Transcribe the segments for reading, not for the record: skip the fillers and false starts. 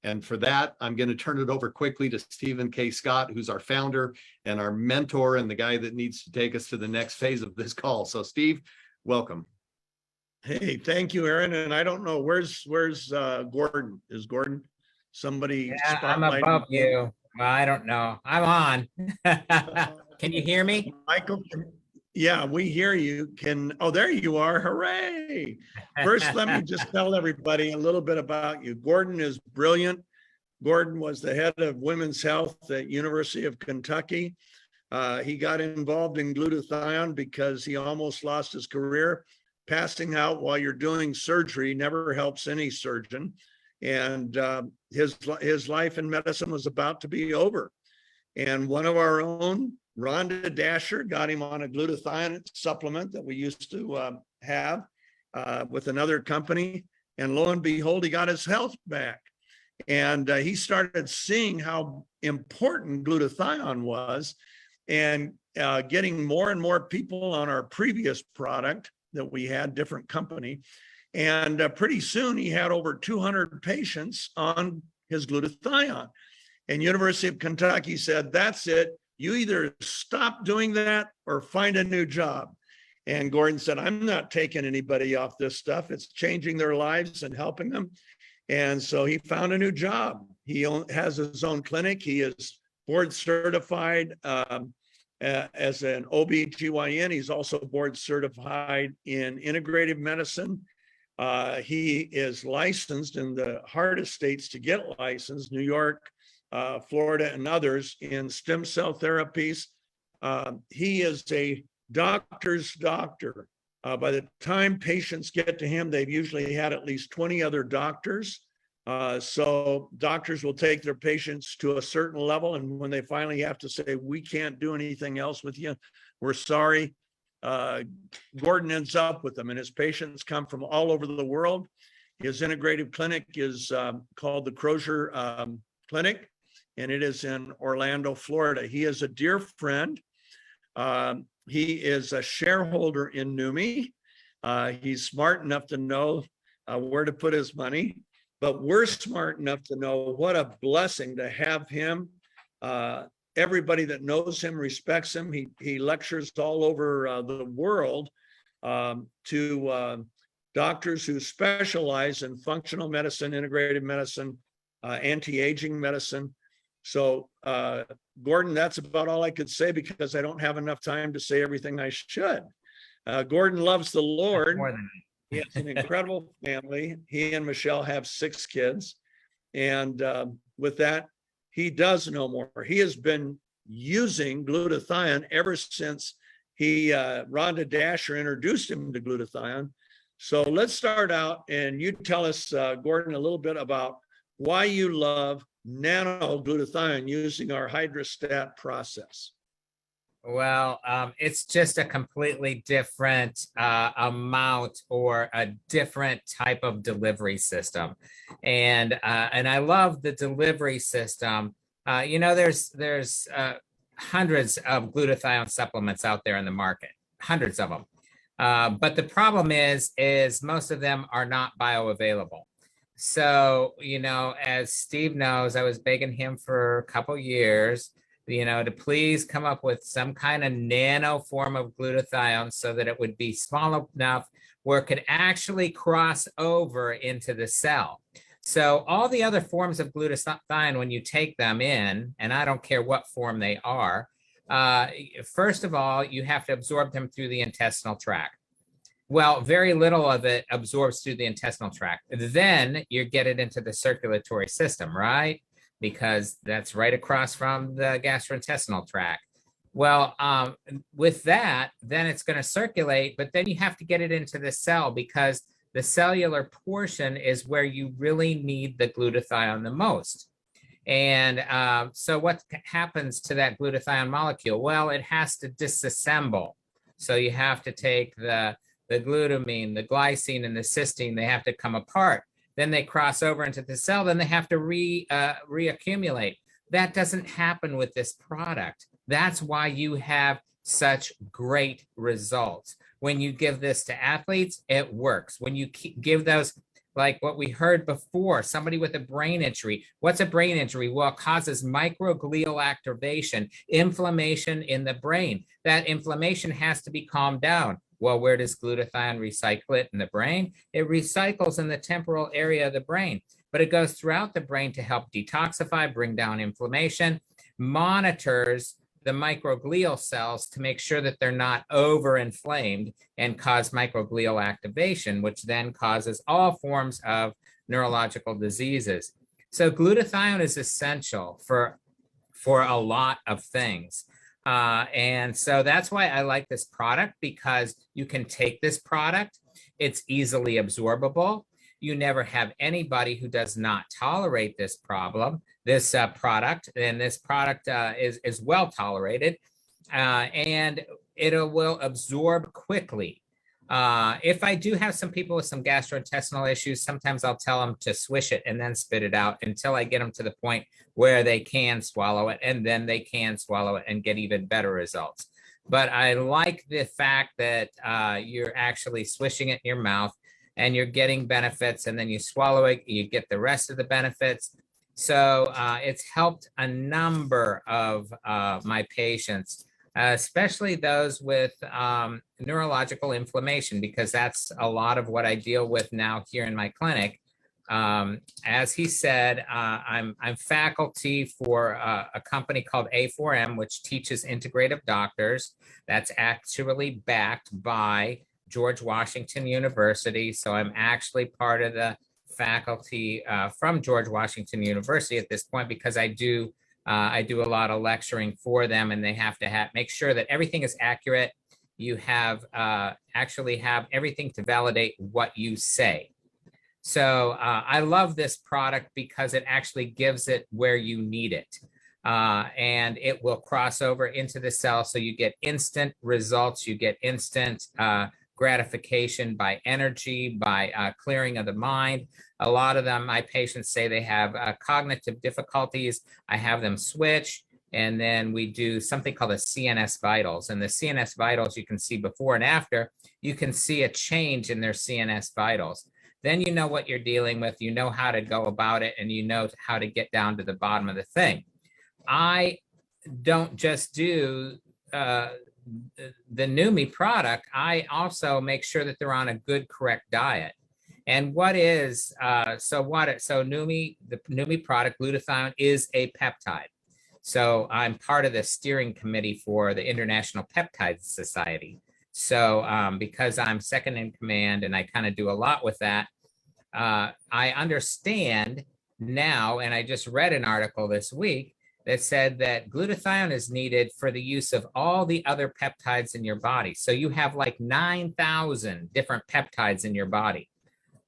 And for that, I'm going to turn it over quickly to Stephen K. Scott, who's our founder and our mentor and the guy that needs to take us to the next phase of this call. So Steve, welcome. Hey, thank you, Aaron. And I don't know, where's Gordon? Is Gordon somebody? Yeah, I'm above you. Well, I don't know. I'm on. Can you hear me? Michael, yeah, we hear you. Oh, there you are. Hooray. First, let me just tell everybody a little bit about you. Gordon is brilliant. Gordon was the head of women's health at University of Kentucky. He got involved in glutathione because he almost lost his career. Passing out while you're doing surgery never helps any surgeon. And his life in medicine was about to be over. And one of our own, Rhonda Dasher, got him on a glutathione supplement that we used to have with another company. And lo and behold, he got his health back. And he started seeing how important glutathione was and getting more and more people on our previous product that we had, different company. And pretty soon he had over 200 patients on his glutathione. And University of Kentucky said, that's it. You either stop doing that or find a new job. And Gordon said, I'm not taking anybody off this stuff. It's changing their lives and helping them. And so he found a new job. He has his own clinic. He is board certified as an OB/GYN. He's also board certified in integrative medicine. He is licensed in the hardest states to get licensed, New York, Florida, and others, in stem cell therapies. He is a doctor's doctor. By the time patients get to him, they've usually had at least 20 other doctors. So doctors will take their patients to a certain level, and when they finally have to say, we can't do anything else with you, we're sorry, Gordon ends up with them, and his patients come from all over the world. His integrative clinic is called the Crozier Clinic, and it is in Orlando, Florida. He is a dear friend. He is a shareholder in Numi. He's smart enough to know where to put his money, but we're smart enough to know what a blessing to have him. Everybody that knows him respects him. He lectures all over the world to doctors who specialize in functional medicine, integrative medicine, anti-aging medicine. So Gordon, that's about all I could say because I don't have enough time to say everything I should. Gordon loves the Lord. He has an incredible family. He and Michelle have 6 kids. And with that, he does know more. He has been using glutathione ever since Rhonda Dasher introduced him to glutathione. So let's start out and you tell us, Gordon, a little bit about why you love nano glutathione using our hydrostat process. Well, it's just a completely different amount or a different type of delivery system. And I love the delivery system. You know, there's hundreds of glutathione supplements out there in the market, hundreds of them. But the problem is most of them are not bioavailable. So, you know, as Steve knows, I was begging him for a couple years, you know, to please come up with some kind of nano form of glutathione so that it would be small enough where it could actually cross over into the cell. So all the other forms of glutathione, when you take them in, and I don't care what form they are, first of all, you have to absorb them through the intestinal tract. Well, very little of it absorbs through the intestinal tract. Then you get it into the circulatory system, right? Because that's right across from the gastrointestinal tract. Well, with that, then it's going to circulate, but then you have to get it into the cell because the cellular portion is where you really need the glutathione the most. And so what happens to that glutathione molecule? Well, it has to disassemble. So you have to take the glutamine, the glycine, and the cysteine, they have to come apart. Then they cross over into the cell, then they have to reaccumulate. That doesn't happen with this product. That's why you have such great results. When you give this to athletes, it works. When you give those, like what we heard before, somebody with a brain injury. What's a brain injury? Well, it causes microglial activation, inflammation in the brain. That inflammation has to be calmed down. Well, where does glutathione recycle it in the brain? It recycles in the temporal area of the brain, but it goes throughout the brain to help detoxify, bring down inflammation, monitors the microglial cells to make sure that they're not overinflamed and cause microglial activation, which then causes all forms of neurological diseases. So glutathione is essential for a lot of things. And so that's why I like this product, because you can take this product, it's easily absorbable. You never have anybody who does not tolerate this product, and this product is well tolerated, and it will absorb quickly. If I do have some people with some gastrointestinal issues, sometimes I'll tell them to swish it and then spit it out until I get them to the point where they can swallow it, and then they can swallow it and get even better results. But I like the fact that you're actually swishing it in your mouth and you're getting benefits, and then you swallow it, you get the rest of the benefits. So it's helped a number of my patients, especially those with neurological inflammation, because that's a lot of what I deal with now here in my clinic. As he said, I'm faculty for a company called A4M, which teaches integrative doctors. That's actually backed by George Washington University. So I'm actually part of the faculty from George Washington University at this point, because I do a lot of lecturing for them, and they have to make sure that everything is accurate. You have actually have everything to validate what you say. So I love this product because it actually gives it where you need it. And it will cross over into the cell. So you get instant results, you get instant gratification by energy, by clearing of the mind. A lot of them, my patients say they have cognitive difficulties. I have them switch, and then we do something called the CNS vitals. And the CNS vitals, you can see before and after, you can see a change in their CNS vitals. Then you know what you're dealing with, you know how to go about it, and you know how to get down to the bottom of the thing. I don't just do the Numi product. I also make sure that they're on a good, correct diet. And so Numi, the Numi product, glutathione, is a peptide. So I'm part of the steering committee for the International Peptide Society. So because I'm second in command and I kind of do a lot with that, I understand now, and I just read an article this week that said that glutathione is needed for the use of all the other peptides in your body. So you have like 9,000 different peptides in your body.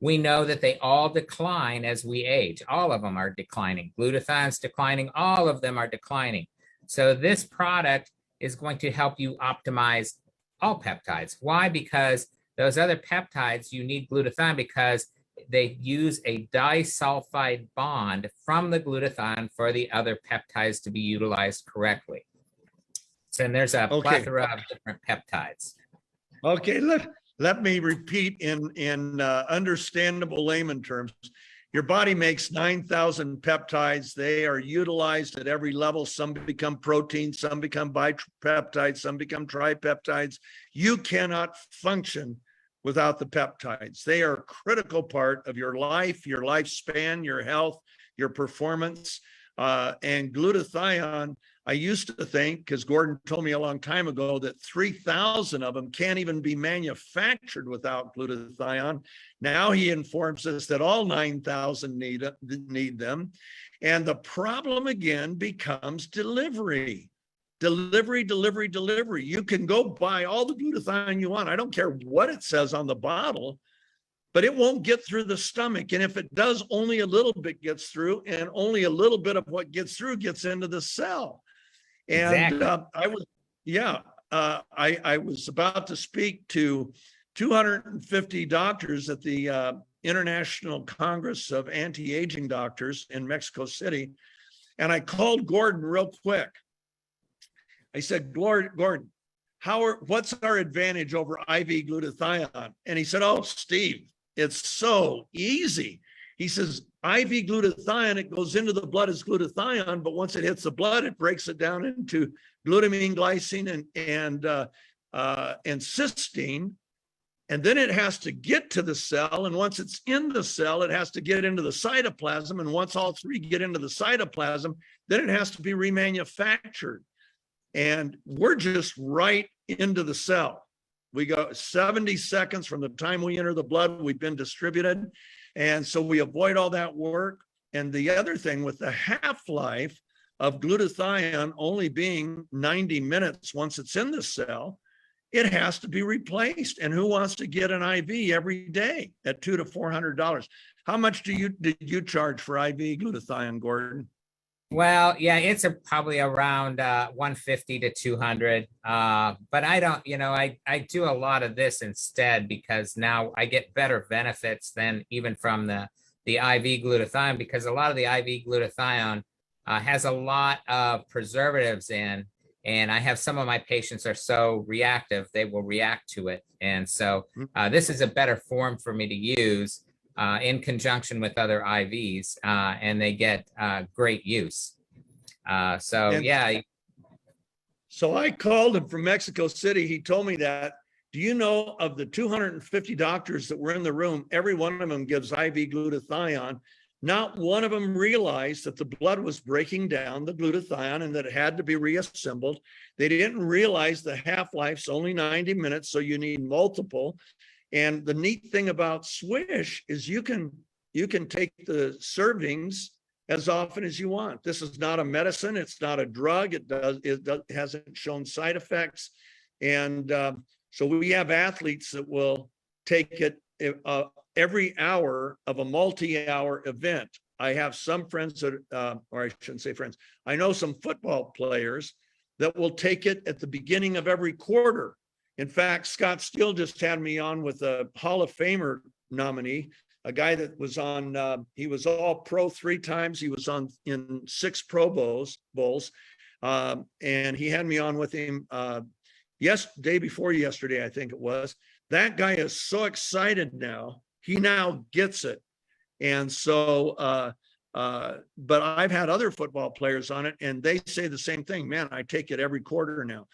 We know that they all decline as we age. All of them are declining. Glutathione's declining. All of them are declining. So this product is going to help you optimize all peptides. Why? Because those other peptides, you need glutathione because they use a disulfide bond from the glutathione for the other peptides to be utilized correctly. So and there's a plethora of different peptides. Okay, let me repeat in understandable layman terms. Your body makes 9,000 peptides. They are utilized at every level. Some become proteins, some become bipeptides, some become tripeptides. You cannot function without the peptides. They are a critical part of your life, your lifespan, your health, your performance. And glutathione, I used to think, because Gordon told me a long time ago, that 3,000 of them can't even be manufactured without glutathione. Now he informs us that all 9,000 need them. And the problem again becomes delivery. Delivery. You can go buy all the glutathione you want. I don't care what it says on the bottle, but it won't get through the stomach. And if it does, only a little bit gets through, and only a little bit of what gets through gets into the cell. And Exactly. I was about to speak to 250 doctors at the International Congress of Anti-Aging Doctors in Mexico City. And I called Gordon real quick. I said, Gordon, what's our advantage over IV glutathione? And he said, oh, Steve, It's so easy. He says, IV glutathione, it goes into the blood as glutathione, but once it hits the blood, it breaks it down into glutamine, glycine, and cysteine. And then it has to get to the cell. And once it's in the cell, it has to get into the cytoplasm. And once all three get into the cytoplasm, then it has to be remanufactured. And we're just right into the cell. We go 70 seconds from the time we enter the blood, we've been distributed. And so we avoid all that work. And the other thing with the half-life of glutathione only being 90 minutes once it's in the cell, it has to be replaced. And who wants to get an IV every day at $200 to $400? How much did you charge for IV glutathione, Gordon? Well, yeah, it's probably around 150 to 200. But I don't, I do a lot of this instead because now I get better benefits than even from the IV glutathione, because a lot of the IV glutathione has a lot of preservatives in. And I have some of my patients are so reactive, they will react to it. And so this is a better form for me to use in conjunction with other IVs, and they get great use. So I called him from Mexico City. He told me that, do you know, of the 250 doctors that were in the room, every one of them gives IV glutathione. Not one of them realized that the blood was breaking down the glutathione and that it had to be reassembled. They didn't realize the half-life's only 90 minutes, so you need multiple. And the neat thing about Swish is you can take the servings as often as you want. This is not a medicine. It's not a drug. It hasn't shown side effects. And so we have athletes that will take it every hour of a multi-hour event. I have some friends that, or I shouldn't say friends, I know some football players that will take it at the beginning of every quarter. In fact, Scott Steele just had me on with a Hall of Famer nominee, a guy that was on, he was all pro 3 times. He was on in 6 Pro Bowls. And he had me on with him day before yesterday, I think it was. That guy is so excited now. He now gets it. And so, but I've had other football players on it and they say the same thing. Man, I take it every quarter now.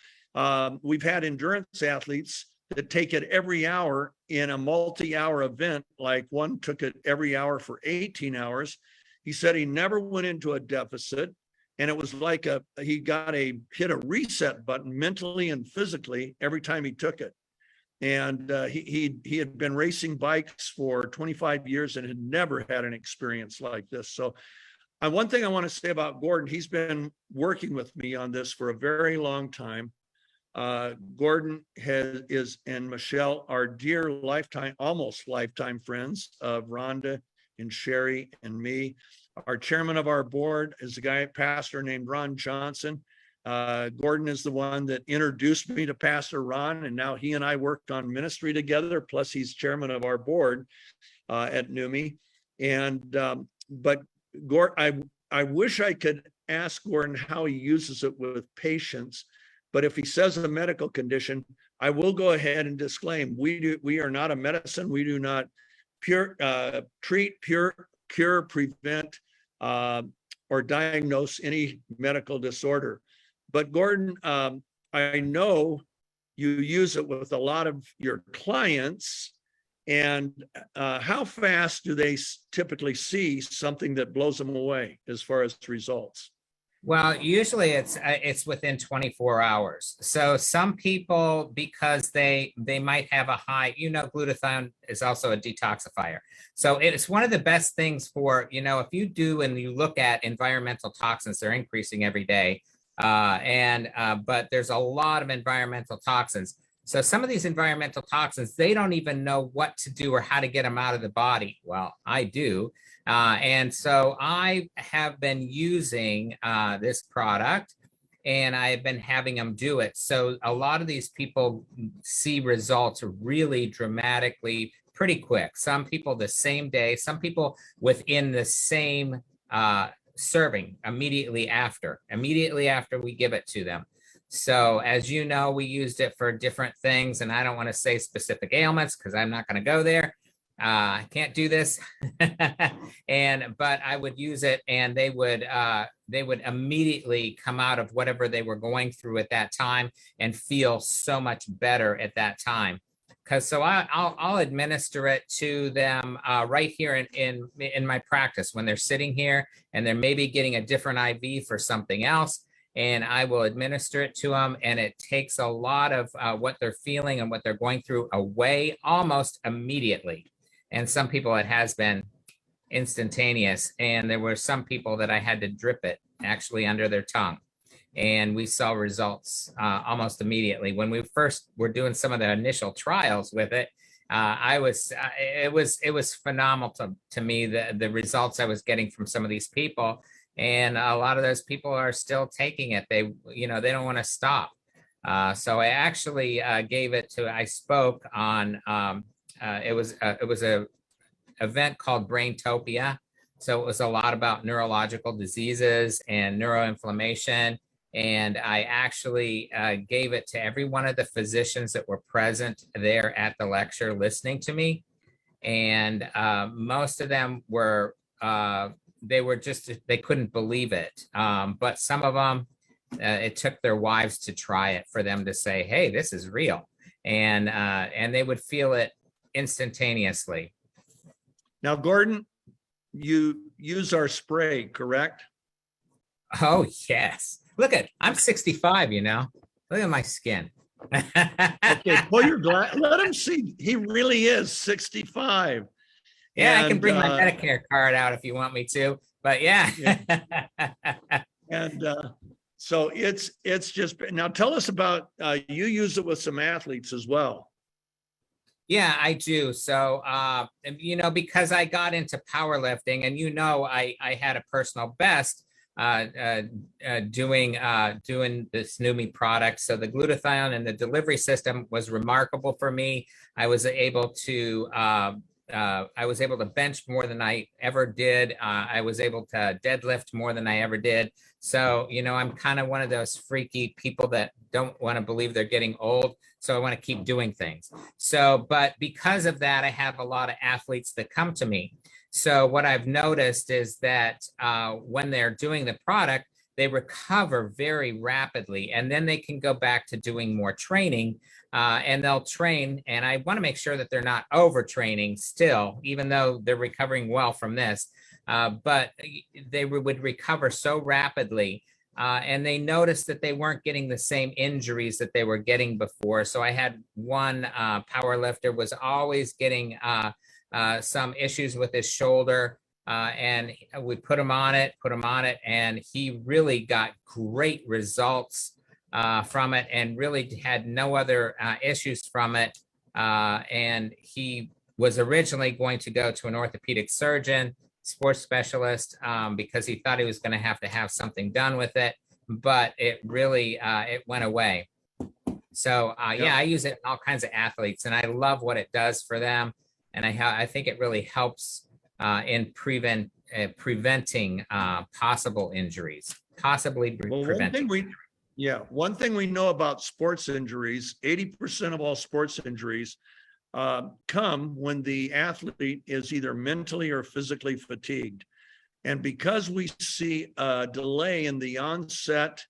We've had endurance athletes that take it every hour in a multi-hour event. Like one took it every hour for 18 hours. He said he never went into a deficit. And it was like he hit a reset button mentally and physically every time he took it. And he had been racing bikes for 25 years and had never had an experience like this. So one thing I want to say about Gordon, he's been working with me on this for a very long time. Gordon and Michelle are dear almost lifetime friends of Rhonda and Sherry and me. Our chairman of our board is a pastor named Ron Johnson. Gordon is the one that introduced me to Pastor Ron, and now he and I worked on ministry together. Plus, he's chairman of our board at NUMMI. And but I wish I could ask Gordon how he uses it with patients. But if he says a medical condition, I will go ahead and disclaim we are not a medicine. We do not treat, cure, prevent, or diagnose any medical disorder. But Gordon, I know you use it with a lot of your clients. And how fast do they typically see something that blows them away as far as results? Well, usually it's within 24 hours. So some people, because they might have a high, glutathione is also a detoxifier. So it's one of the best things for, if you do and you look at environmental toxins, they're increasing every day. But there's a lot of environmental toxins. So some of these environmental toxins, they don't even know what to do or how to get them out of the body. Well, I do. And so I have been using this product and I've been having them do it. So a lot of these people see results really dramatically pretty quick. Some people the same day, some people within the same serving immediately after we give it to them. So as you know, we used it for different things, and I don't want to say specific ailments because I'm not going to go there. I can't do this. But I would use it, and they would immediately come out of whatever they were going through at that time and feel so much better at that time. So I'll administer it to them right here in my practice when they're sitting here and they're maybe getting a different IV for something else, and I will administer it to them, and it takes a lot of what they're feeling and what they're going through away almost immediately. And some people it has been instantaneous, and there were some people that I had to drip it actually under their tongue, and we saw results almost immediately. When we first were doing some of the initial trials with it, it was phenomenal to me, the results I was getting from some of these people, and a lot of those people are still taking it. They don't want to stop. So I actually I spoke on it was a event called Braintopia. So it was a lot about neurological diseases and neuroinflammation. And I actually gave it to every one of the physicians that were present there at the lecture listening to me. And most of them were, they couldn't believe it. But some of them, it took their wives to try it for them to say, hey, this is real. And they would feel it instantaneously. Now, Gordon, you use our spray, correct? Oh, yes. I'm 65, Look at my skin. Okay, pull your glass. Let him see. He really is 65. Yeah, I can bring my Medicare card out if you want me to, but yeah. And so it's just, now tell us about, you use it with some athletes as well. Yeah, I do. So, because I got into powerlifting, and I had a personal best doing this Numi product. So the glutathione and the delivery system was remarkable for me. I was able to bench more than I ever did. I was able to deadlift more than I ever did. So, I'm kind of one of those freaky people that don't want to believe they're getting old. So I want to keep doing things. So, but because of that, I have a lot of athletes that come to me. So what I've noticed is that when they're doing the product, they recover very rapidly, and then they can go back to doing more training, and they'll train. And I want to make sure that they're not overtraining still, even though they're recovering well from this, but they would recover so rapidly. And they noticed that they weren't getting the same injuries that they were getting before. So I had one power lifter was always getting some issues with his shoulder, and we put him on it, and he really got great results from it, and really had no other issues from it. And he was originally going to go to an orthopedic surgeon, sports specialist, because he thought he was going to have something done with it, but it really it went away. So yeah, I use it in all kinds of athletes, and I love what it does for them, and I think it really helps in preventing possible injuries, preventing. One thing we know about sports injuries: 80% of all sports injuries come when the athlete is either mentally or physically fatigued. And because we see a delay in the onset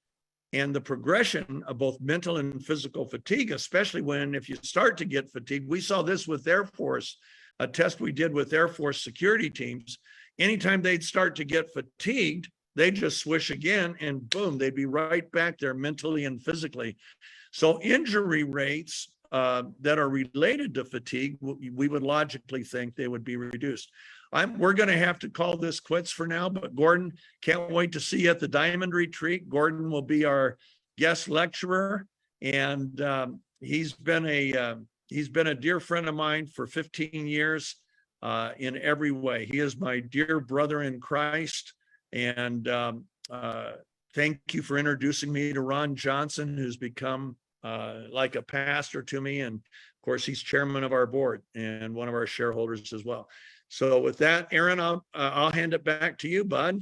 and the progression of both mental and physical fatigue, especially if you start to get fatigued, we saw this with Air Force, a test we did with Air Force security teams. Anytime they'd start to get fatigued, they'd just swish again, and boom, they'd be right back there mentally and physically. So injury rates that are related to fatigue, we would logically think they would be reduced. We're going to have to call this quits for now, but Gordon, can't wait to see you at the Diamond Retreat. Gordon will be our guest lecturer, and he's been a dear friend of mine for 15 years in every way. He is my dear brother in Christ, and thank you for introducing me to Ron Johnson, who's become like a pastor to me. And of course, he's chairman of our board and one of our shareholders as well. So with that, Aaron, I'll hand it back to you, bud.